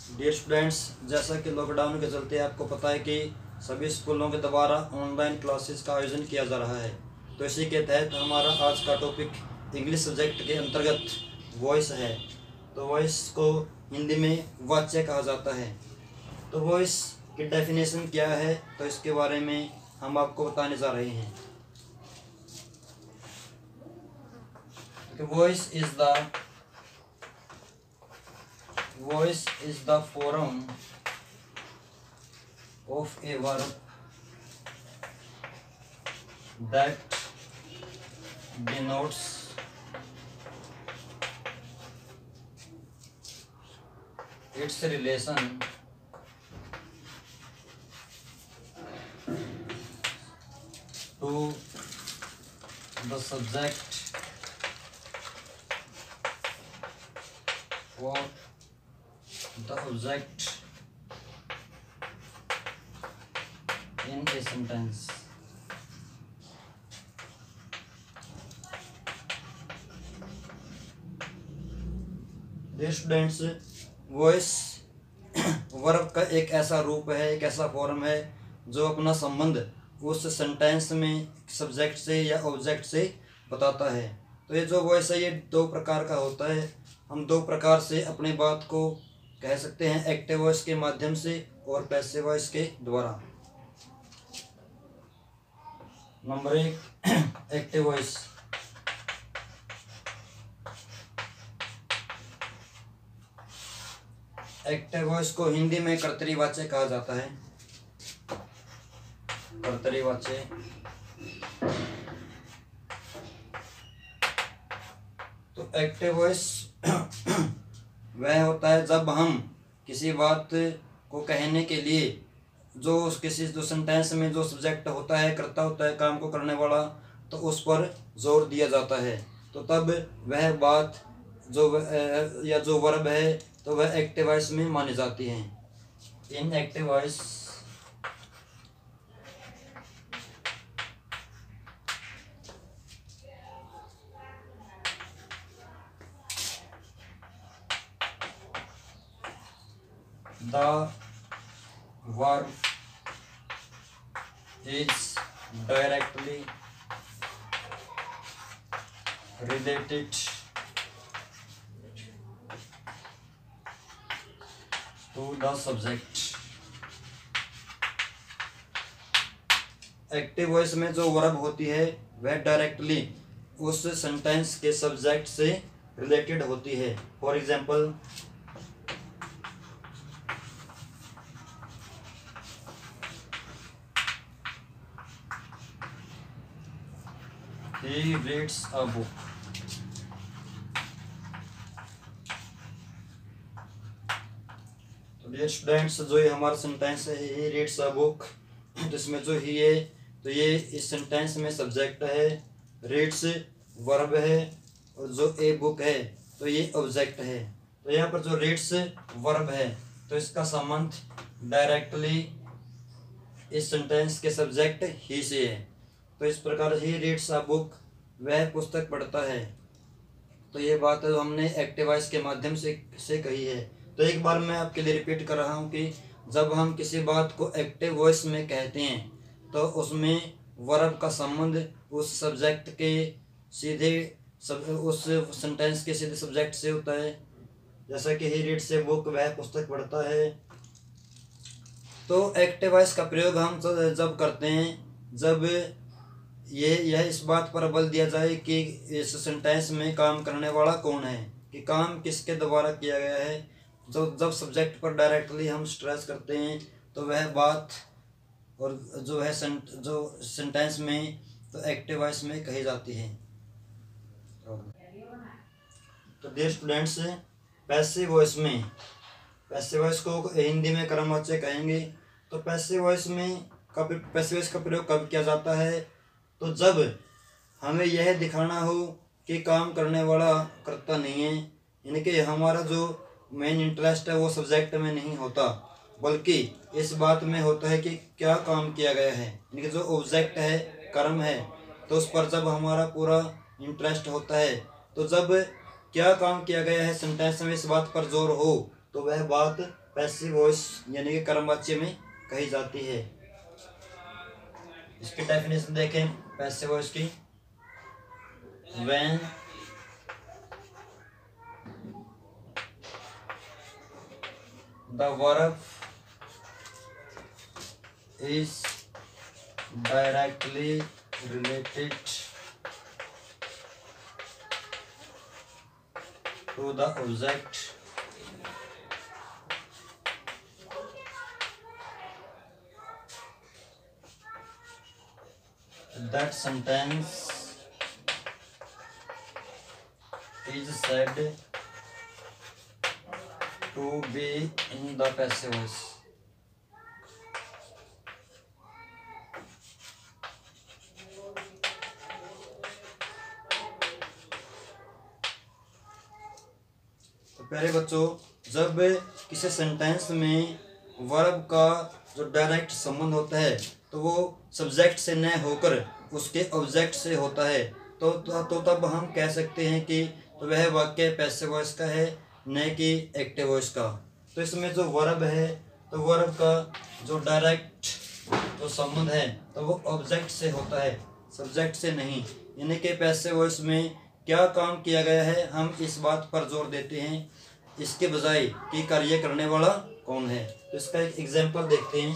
Dear students, जैसा कि lockdown के चलते आपको पता है कि सभी स्कूलों के द्वारा ऑनलाइन क्लासेस का आयोजन किया जा रहा है। तो इसी के तहत हमारा आज का टॉपिक इंग्लिश सब्जेक्ट के अंतर्गत वॉइस है। तो वॉइस को हिंदी में वाच्य कहा जाता है। तो वॉइस की डेफिनेशन क्या है, तो इसके बारे में हम आपको बताने जा रहे हैं। Voice is the form of a verb that denotes its relation to the subject or the object in a sentence। Dear students, voice verb का एक ऐसा रूप है, एक ऐसा फॉर्म है जो अपना संबंध उस सेंटेंस में सब्जेक्ट से या ऑब्जेक्ट से बताता है। तो ये जो वॉइस है ये दो प्रकार का होता है। हम दो प्रकार से अपने बात को कह सकते हैं, एक्टिव वॉइस के माध्यम से और पैसिव वॉइस के द्वारा। Number 1, active voice. Active voice को हिंदी में कर्तरी वाच्य कहा जाता है। कर्तरी वाच्य। तो एक्टिव वॉइस वह होता है जब हम किसी बात को कहने के लिए जो सेंटेंस में जो सब्जेक्ट होता है, कर्ता होता है, काम को करने वाला, तो उस पर जोर दिया जाता है। तो तब वह बात या जो वर्ब है तो वह एक्टिव वॉइस में मानी जाती है। इन active voice the verb is directly related to the subject। Active voice में जो वर्ब होती है वह डायरेक्टली उस सेंटेंस के सब्जेक्ट से रिलेटेड होती है। For example, he reads a book। तो डियर स्टूडेंट्स, जो ये हमारा सेंटेंस है he reads a book, तो इसमें जो ही है तो ये इस सेंटेंस में सब्जेक्ट है, रीड्स वर्ब है और जो ए बुक है तो ये ऑब्जेक्ट है। तो यहाँ पर जो रीड्स वर्ब है तो इसका संबंध डायरेक्टली इस सेंटेंस के सब्जेक्ट ही से है। तो इस प्रकार ही रीड्स अ बुक, वह पुस्तक पढ़ता है। तो ये बात है जो हमने एक्टिव वॉइस के माध्यम से कही है। तो एक बार मैं आपके लिए रिपीट कर रहा हूँ कि जब हम किसी बात को एक्टिव वॉइस में कहते हैं तो उसमें वर्ब का संबंध उस सब्जेक्ट के उस सेंटेंस के सीधे सब्जेक्ट से होता है। जैसा कि ही रीड्स ए बुक, वह पुस्तक पढ़ता है। तो एक्टिव वॉइस का प्रयोग हम जब करते हैं जब यह इस बात पर बल दिया जाए कि इस सेंटेंस में काम करने वाला कौन है, कि काम किसके द्वारा किया गया है। जब सब्जेक्ट पर डायरेक्टली हम स्ट्रेस करते हैं तो वह बात और जो है जो सेंटेंस में तो एक्टिव वॉइस में कही जाती है। तो डियर स्टूडेंट्स, पैसिव वॉइस को हिंदी में कर्मवाच्य कहेंगे। तो पैसिव वॉइस का प्रयोग कब किया जाता है, तो जब हमें यह दिखाना हो कि काम करने वाला कर्ता नहीं है, यानी कि हमारा जो मेन इंटरेस्ट है वो सब्जेक्ट में नहीं होता, बल्कि इस बात में होता है कि क्या काम किया गया है, यानी कि जो ऑब्जेक्ट है, कर्म है, तो उस पर जब हमारा पूरा इंटरेस्ट होता है, तो जब क्या काम किया गया है सेंटेंस में इस बात पर जोर हो, तो वह बात पैसिव वॉइस यानी कि कर्मवाच्य में कही जाती है। इसकी डेफिनेशन देखें पैसिव वॉइस की। When the verb is directly related to the object that sentence is said to be in the passive voice। प्यारे बच्चों, जब किसी सेंटेंस में वर्ब का जो डायरेक्ट संबंध होता है तो वो सब्जेक्ट से न होकर उसके ऑब्जेक्ट से होता है, तो तब हम कह सकते हैं कि वह वाक्य पैसिव वॉइस का है, न कि एक्टिव वॉइस का। तो इसमें जो वर्ब है तो वर्ब का जो डायरेक्ट जो संबंध है तो वो ऑब्जेक्ट से होता है, सब्जेक्ट से नहीं। यानी कि पैसिव वॉइस में क्या काम किया गया है हम इस बात पर जोर देते हैं इसके बजाय कि कार्य करने वाला कौन है। तो इसका एक एग्जांपल देखते हैं।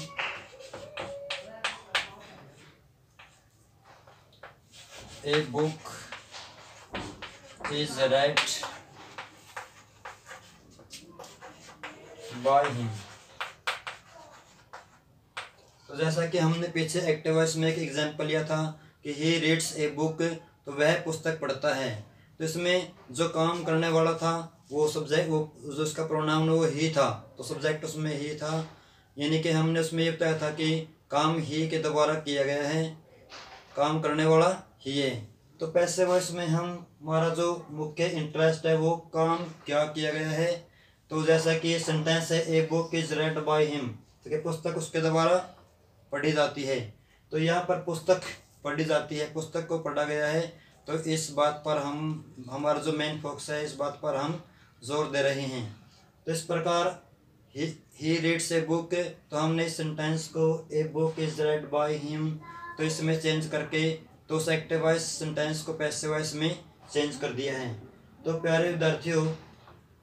A book is red by him. तो जैसा कि हमने पीछे एक्टिव वॉइस में एक एग्जांपल लिया था कि ही रीड्स ए बुक, तो वह पुस्तक पढ़ता है। तो इसमें जो काम करने वाला था वो सब्जेक्ट, वो जो उसका प्रोनाउन वो ही था, तो सब्जेक्ट उसमें ही था। यानी कि हमने उसमें ये बताया था कि काम ही के द्वारा किया गया है, काम करने वाला ही है। तो पैसिव वॉइस में हमारा जो मुख्य इंटरेस्ट है वो काम क्या किया गया है। तो जैसा कि सेंटेंस है a book is red by him, तो कि पुस्तक उसके द्वारा पढ़ी जाती है। तो यहाँ पर पुस्तक पढ़ी जाती है, पुस्तक को पढ़ा गया है, तो इस बात पर हमारा जो मेन फोकस है इस बात पर हम जोर दे रहे हैं। तो इस प्रकार ही रीड्स ए बुक, तो हमने इस सेंटेंस को a book is red by him तो इसमें चेंज करके तो उस एक्टिव वॉइस सेंटेंस को पैसिव वॉइस में चेंज कर दिया है। तो प्यारे विद्यार्थियों,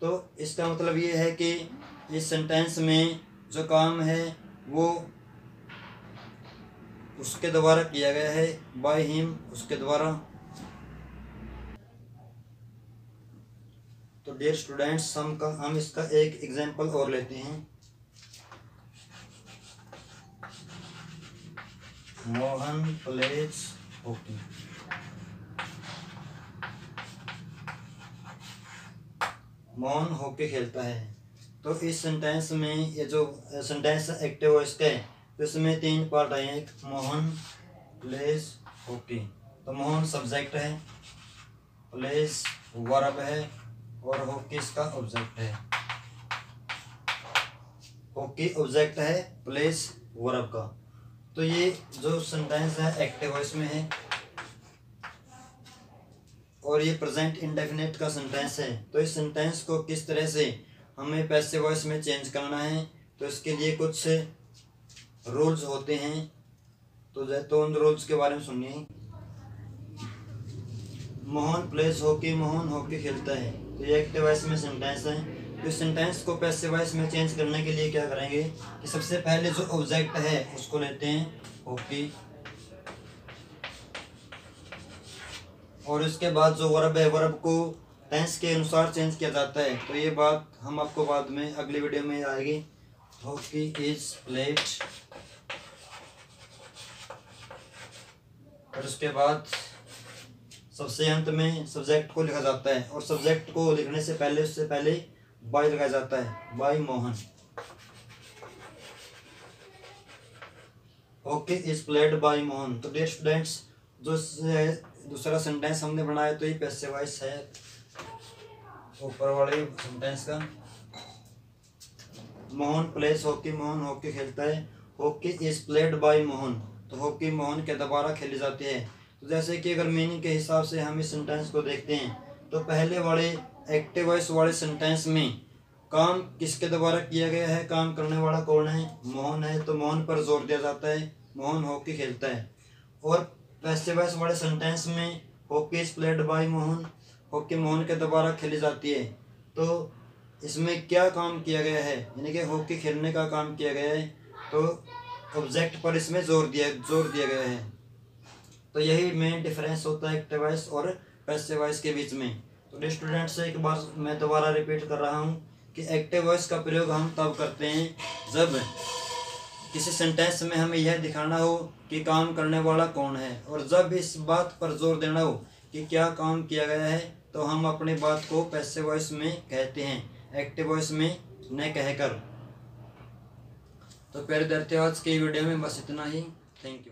तो इसका मतलब ये है कि इस सेंटेंस में जो काम है वो उसके द्वारा किया गया है, बाय हिम उसके द्वारा। तो डियर स्टूडेंट्स, हम इसका एक एग्जांपल और लेते हैं। Mohan pledge hockey. Mohan hockey खेलता है। तो इस सेंटेंस में ये जो सेंटेंस एक्टिव वॉइस का है तो इसमें तीन पार्ट आए हैं। एक मोहन प्लेज हॉकी, तो मोहन सब्जेक्ट है, प्लेज वर्ब है और हॉकी इसका ऑब्जेक्ट है। हॉकी ऑब्जेक्ट है, प्लेज वर्ब का। तो ये जो सेंटेंस है एक्टिव वॉइस में है और ये प्रेजेंट इंडेफिनिट का सेंटेंस है। तो इस सेंटेंस को किस तरह से हमें पैसिव वॉइस में चेंज करना है, तो इसके लिए कुछ रूल्स होते हैं। तो उन रूल्स के बारे में सुनिए। Mohan pledge hockey, Mohan hockey खेलता है, तो ये एक्टिव वॉइस में सेंटेंस है। तो इस सेंटेंस को पैसिव वॉइस में चेंज करने के लिए क्या करेंगे कि सबसे पहले जो ऑब्जेक्ट है उसको लेते हैं हॉकी, और उसके बाद जो वर्ब है वर्ब को टेंस के अनुसार चेंज किया जाता है। तो ये बात हम आपको बाद में अगली वीडियो में आएगी। हॉकी इज प्लेड, और उसके बाद सबसे अंत में सब्जेक्ट को लिखा जाता है, और सब्जेक्ट को लिखने से पहले उससे पहले बाय लगाया जाता है, by Mohan. Hockey is played by Mohan. तो डियर स्टूडेंट्स, जो दूसरा सेंटेंस हमने बनाया तो ये पैसिव वॉइस है ऊपर वाले सेंटेंस का। Mohan pledge hockey, Mohan hockey खेलता है। Hockey is played by Mohan, तो हॉकी मोहन के द्वारा खेली जाती है। तो जैसे कि अगर मीनिंग के हिसाब से हम इस सेंटेंस को देखते हैं तो पहले वाले एक्टिव वॉइस वाले सेंटेंस में काम किसके द्वारा किया गया है, काम करने वाला कौन है, मोहन है, तो मोहन पर जोर दिया जाता है, मोहन हॉकी खेलता है। और पैसिव वॉइस वाले सेंटेंस में hockey is played by Mohan, hockey Mohan के द्वारा खेली जाती है। तो इसमें क्या काम किया गया है, यानी कि हॉकी खेलने का काम किया गया है, तो ऑब्जेक्ट पर इसमें जोर दिया गया है। तो यही मेन डिफरेंस होता है एक्टिव वॉइस और पैसिव वॉइस के बीच में। तो स्टूडेंट्स से एक बार मैं दोबारा रिपीट कर रहा हूँ कि एक्टिव वॉइस का प्रयोग हम तब करते हैं जब किसी सेंटेंस में हमें यह दिखाना हो कि काम करने वाला कौन है, और जब इस बात पर जोर देना हो कि क्या काम किया गया है, तो हम अपनी बात को पैसिव वॉइस में कहते हैं, एक्टिव वॉइस में न कहकर। तो प्यारे विद्यार्थियों, आज की वीडियो में बस इतना ही। Thank you.